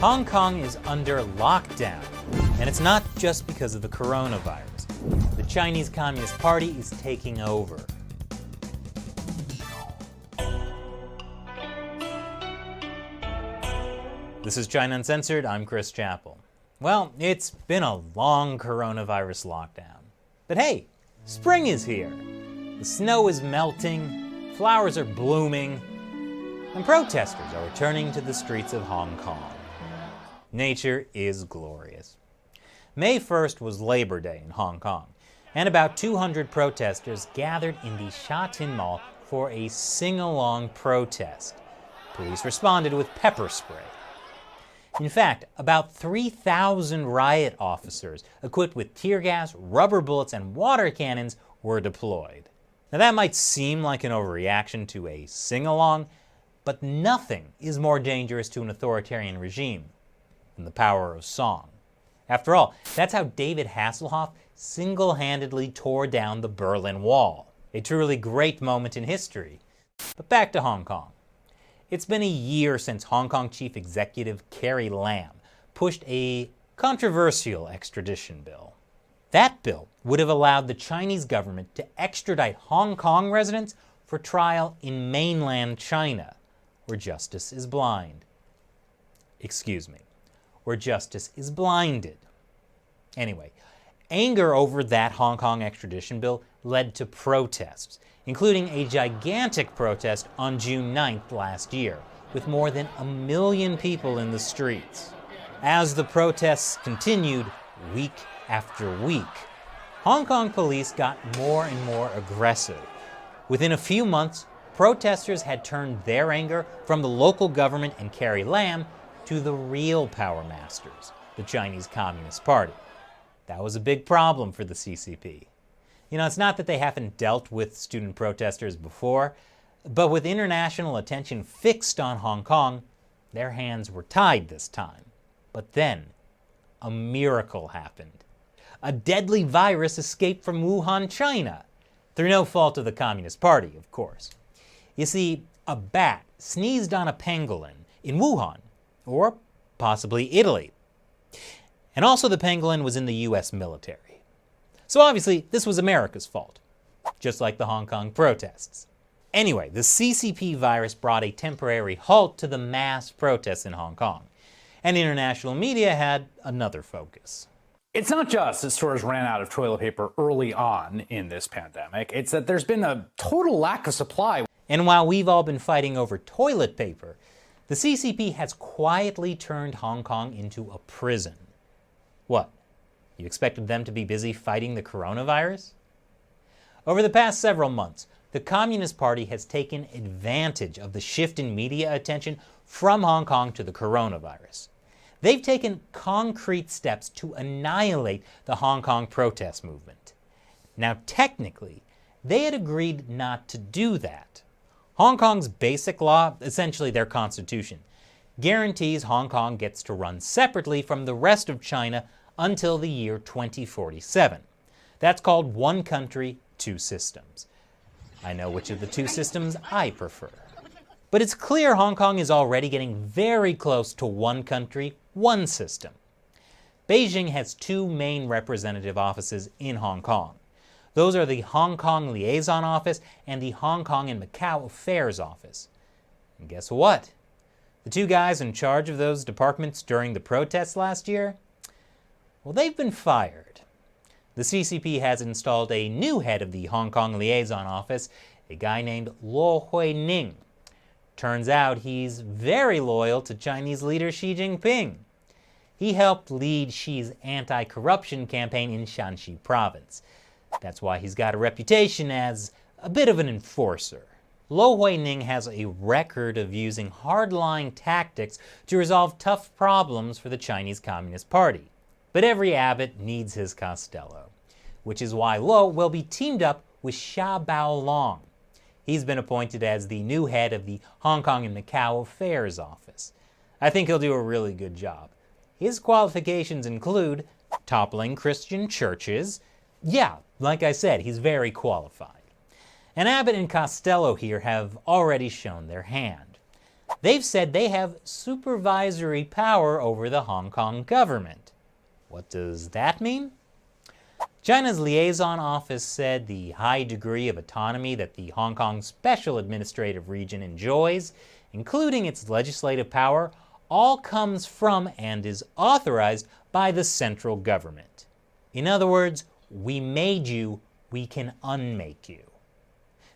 Hong Kong is under lockdown, and it's not just because of the coronavirus. The Chinese Communist Party is taking over. This is China Uncensored. I'm Chris Chappell. Well, it's been a long coronavirus lockdown. But hey, spring is here. The snow is melting, flowers are blooming, and protesters are returning to the streets of Hong Kong. Nature is glorious. May 1st was Labor Day in Hong Kong, and about 200 protesters gathered in the Sha Tin Mall for a sing-along protest. Police responded with pepper spray. In fact, about 3,000 riot officers equipped with tear gas, rubber bullets, and water cannons were deployed. Now that might seem like an overreaction to a sing-along, but nothing is more dangerous to an authoritarian regime than the power of song. After all, that's how David Hasselhoff single-handedly tore down the Berlin Wall. A truly great moment in history. But back to Hong Kong. It's been a year since Hong Kong Chief Executive Carrie Lam pushed a controversial extradition bill. That bill would have allowed the Chinese government to extradite Hong Kong residents for trial in mainland China, where justice is blind. Where justice is blinded. Anyway, anger over that Hong Kong extradition bill led to protests, including a gigantic protest on June 9th last year, with more than 1 million people in the streets. As the protests continued week after week, Hong Kong police got more and more aggressive. Within a few months, protesters had turned their anger from the local government and Carrie Lam to the real power masters, the Chinese Communist Party. That was a big problem for the CCP. You know, it's not that they haven't dealt with student protesters before, but with international attention fixed on Hong Kong, their hands were tied this time. But then, a miracle happened. A deadly virus escaped from Wuhan, China, through no fault of the Communist Party, of course. You see, a bat sneezed on a pangolin in Wuhan, or possibly Italy. And also the pangolin was in the US military. So obviously, this was America's fault, just like the Hong Kong protests. Anyway, the CCP virus brought a temporary halt to the mass protests in Hong Kong, and international media had another focus. It's not just that stores ran out of toilet paper early on in this pandemic, it's that there's been a total lack of supply. And while we've all been fighting over toilet paper, the CCP has quietly turned Hong Kong into a prison. What? You expected them to be busy fighting the coronavirus? Over the past several months, the Communist Party has taken advantage of the shift in media attention from Hong Kong to the coronavirus. They've taken concrete steps to annihilate the Hong Kong protest movement. Now, technically, they had agreed not to do that. Hong Kong's basic law, essentially their constitution, guarantees Hong Kong gets to run separately from the rest of China until the year 2047. That's called one country, two systems. I know which of the two systems I prefer. But it's clear Hong Kong is already getting very close to one country, one system. Beijing has two main representative offices in Hong Kong. Those are the Hong Kong Liaison Office and the Hong Kong and Macau Affairs Office. And guess what? The two guys in charge of those departments during the protests last year? Well, they've been fired. The CCP has installed a new head of the Hong Kong Liaison Office, a guy named Luo Huining. Turns out he's very loyal to Chinese leader Xi Jinping. He helped lead Xi's anti-corruption campaign in Shanxi province. That's why he's got a reputation as a bit of an enforcer. Luo Huining has a record of using hardline tactics to resolve tough problems for the Chinese Communist Party. But every abbot needs his Costello, which is why Luo will be teamed up with Xia Baolong. He's been appointed as the new head of the Hong Kong and Macau Affairs Office. I think he'll do a really good job. His qualifications include toppling Christian churches. Yeah, like I said, he's very qualified. And Abbott and Costello here have already shown their hand. They've said they have supervisory power over the Hong Kong government. What does that mean? China's Liaison office said the high degree of autonomy that the Hong Kong Special Administrative Region enjoys, including its legislative power, all comes from and is authorized by the central government. In other words, we made you, we can unmake you.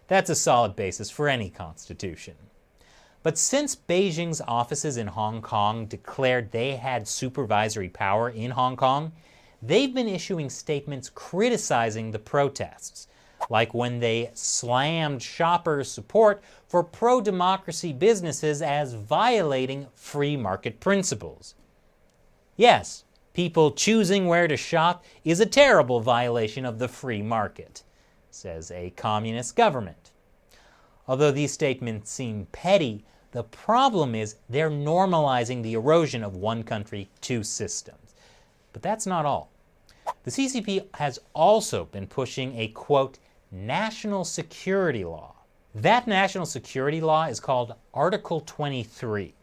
That's a solid basis for any constitution. But since Beijing's offices in Hong Kong declared they had supervisory power in Hong Kong, they've been issuing statements criticizing the protests, like when they slammed shoppers' support for pro-democracy businesses as violating free market principles. Yes, people choosing where to shop is a terrible violation of the free market, says a communist government. Although these statements seem petty, the problem is they're normalizing the erosion of one country, two systems. But that's not all. The CCP has also been pushing a, quote, national security law. That national security law is called Article 23.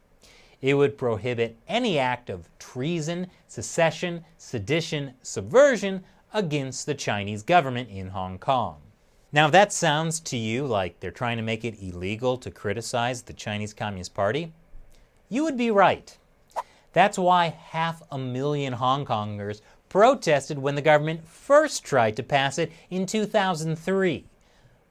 It would prohibit any act of treason, secession, sedition, subversion against the Chinese government in Hong Kong. Now, if that sounds to you like they're trying to make it illegal to criticize the Chinese Communist Party, you would be right. That's why 500,000 Hong Kongers protested when the government first tried to pass it in 2003,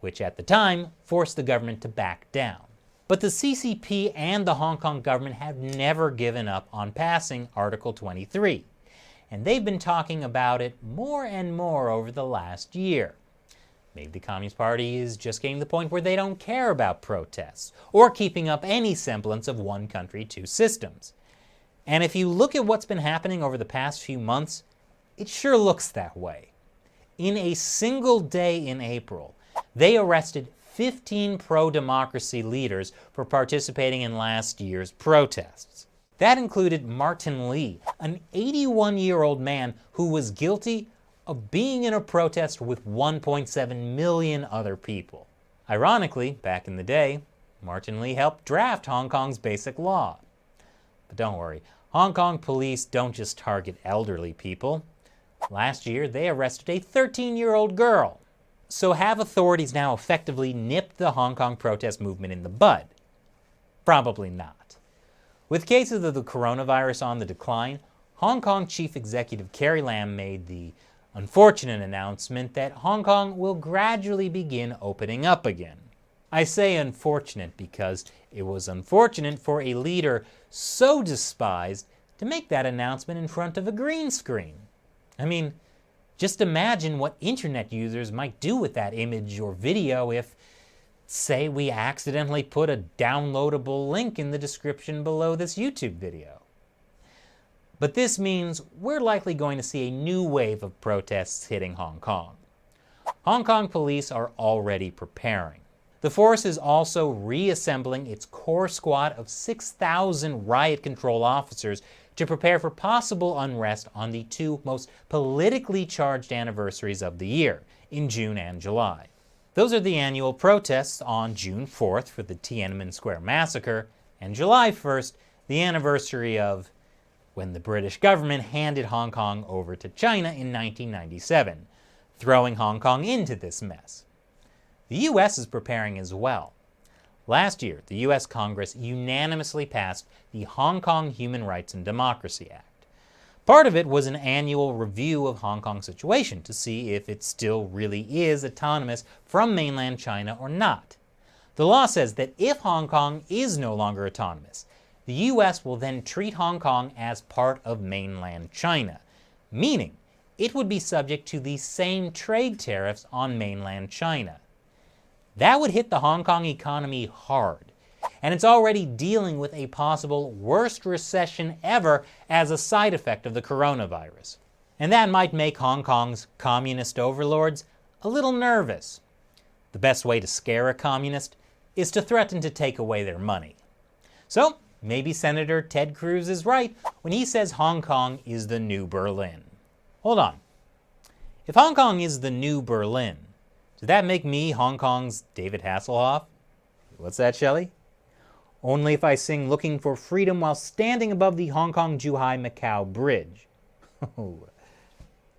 which at the time forced the government to back down. But the CCP and the Hong Kong government have never given up on passing Article 23, and they've been talking about it more and more over the last year. Maybe the Communist Party is just getting to the point where they don't care about protests or keeping up any semblance of one country, two systems. And if you look at what's been happening over the past few months, it sure looks that way. In a single day in April, they arrested 15 pro-democracy leaders for participating in last year's protests. That included Martin Lee, an 81-year-old man who was guilty of being in a protest with 1.7 million other people. Ironically, back in the day, Martin Lee helped draft Hong Kong's basic law. But don't worry, Hong Kong police don't just target elderly people. Last year, they arrested a 13-year-old girl. So have authorities now effectively nipped the Hong Kong protest movement in the bud? Probably not. With cases of the coronavirus on the decline, Hong Kong Chief Executive Carrie Lam made the unfortunate announcement that Hong Kong will gradually begin opening up again. I say unfortunate because it was unfortunate for a leader so despised to make that announcement in front of a green screen. I mean, just imagine what internet users might do with that image or video if, say, we accidentally put a downloadable link in the description below this YouTube video. But this means we're likely going to see a new wave of protests hitting Hong Kong. Hong Kong police are already preparing. The force is also reassembling its core squad of 6,000 riot control officers to prepare for possible unrest on the two most politically charged anniversaries of the year, in June and July. Those are the annual protests on June 4th for the Tiananmen Square massacre, and July 1st, the anniversary of when the British government handed Hong Kong over to China in 1997, throwing Hong Kong into this mess. The U.S. is preparing as well. Last year, the U.S. Congress unanimously passed the Hong Kong Human Rights and Democracy Act. Part of it was an annual review of Hong Kong's situation to see if it still really is autonomous from mainland China or not. The law says that if Hong Kong is no longer autonomous, the U.S. will then treat Hong Kong as part of mainland China, meaning it would be subject to the same trade tariffs on mainland China. That would hit the Hong Kong economy hard, and it's already dealing with a possible worst recession ever as a side effect of the coronavirus. And that might make Hong Kong's communist overlords a little nervous. The best way to scare a communist is to threaten to take away their money. So, maybe Senator Ted Cruz is right when he says Hong Kong is the new Berlin. Hold on. If Hong Kong is the new Berlin, does that make me Hong Kong's David Hasselhoff? What's that, Shelley? Only if I sing Looking for Freedom while standing above the Hong Kong-Zhuhai-Macau Bridge. Oh,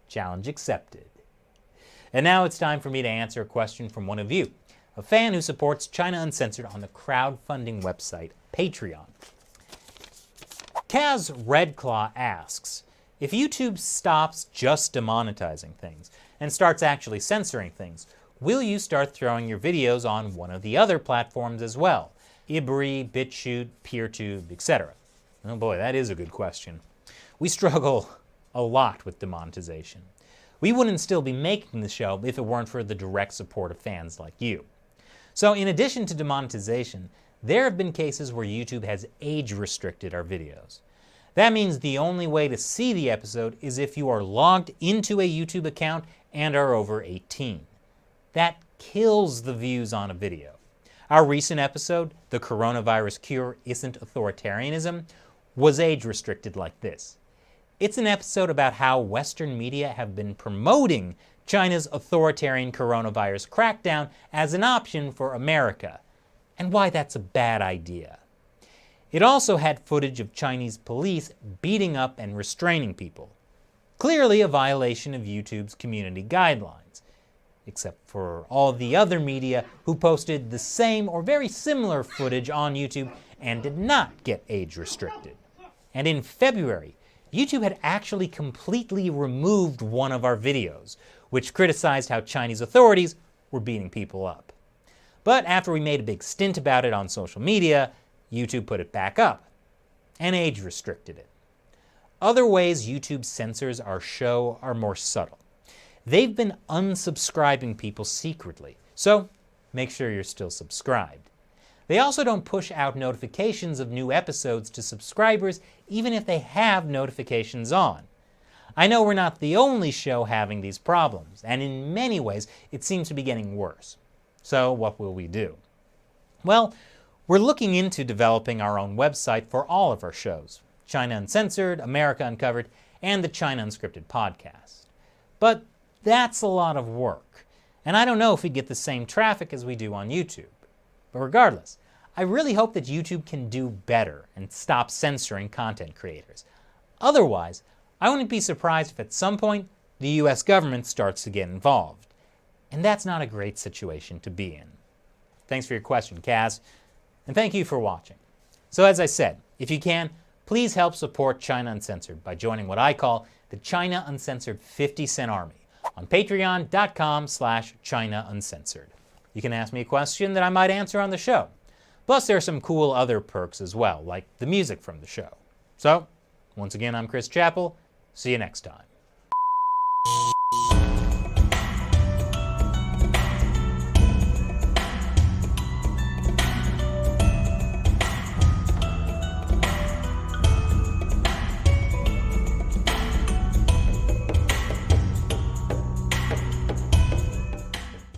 challenge accepted. And now it's time for me to answer a question from one of you, a fan who supports China Uncensored on the crowdfunding website Patreon. Kaz Redclaw asks, if YouTube stops just demonetizing things and starts actually censoring things, will you start throwing your videos on one of the other platforms as well? Ibri, BitChute, PeerTube, etc. Oh boy, that is a good question. We struggle a lot with demonetization. We wouldn't still be making the show if it weren't for the direct support of fans like you. So in addition to demonetization, there have been cases where YouTube has age-restricted our videos. That means the only way to see the episode is if you are logged into a YouTube account and are over 18. That kills the views on a video. Our recent episode, The Coronavirus Cure Isn't Authoritarianism, was age-restricted like this. It's an episode about how Western media have been promoting China's authoritarian coronavirus crackdown as an option for America, and why that's a bad idea. It also had footage of Chinese police beating up and restraining people. Clearly a violation of YouTube's community guidelines, except for all the other media who posted the same or very similar footage on YouTube and did not get age restricted. And in February, YouTube had actually completely removed one of our videos, which criticized how Chinese authorities were beating people up. But after we made a big stint about it on social media, YouTube put it back up and age restricted it. Other ways YouTube censors our show are more subtle. They've been unsubscribing people secretly, so make sure you're still subscribed. They also don't push out notifications of new episodes to subscribers even if they have notifications on. I know we're not the only show having these problems, and in many ways it seems to be getting worse. So what will we do? Well, we're looking into developing our own website for all of our shows, China Uncensored, America Uncovered, and the China Unscripted podcast. But that's a lot of work, and I don't know if we get the same traffic as we do on YouTube. But regardless, I really hope that YouTube can do better and stop censoring content creators. Otherwise, I wouldn't be surprised if at some point the US government starts to get involved. And that's not a great situation to be in. Thanks for your question, Kaz. And thank you for watching. So as I said, if you can, please help support China Uncensored by joining what I call the China Uncensored 50-cent Army on patreon.com/China Uncensored. You can ask me a question that I might answer on the show. Plus there are some cool other perks as well, like the music from the show. So, once again, I'm Chris Chappell. See you next time.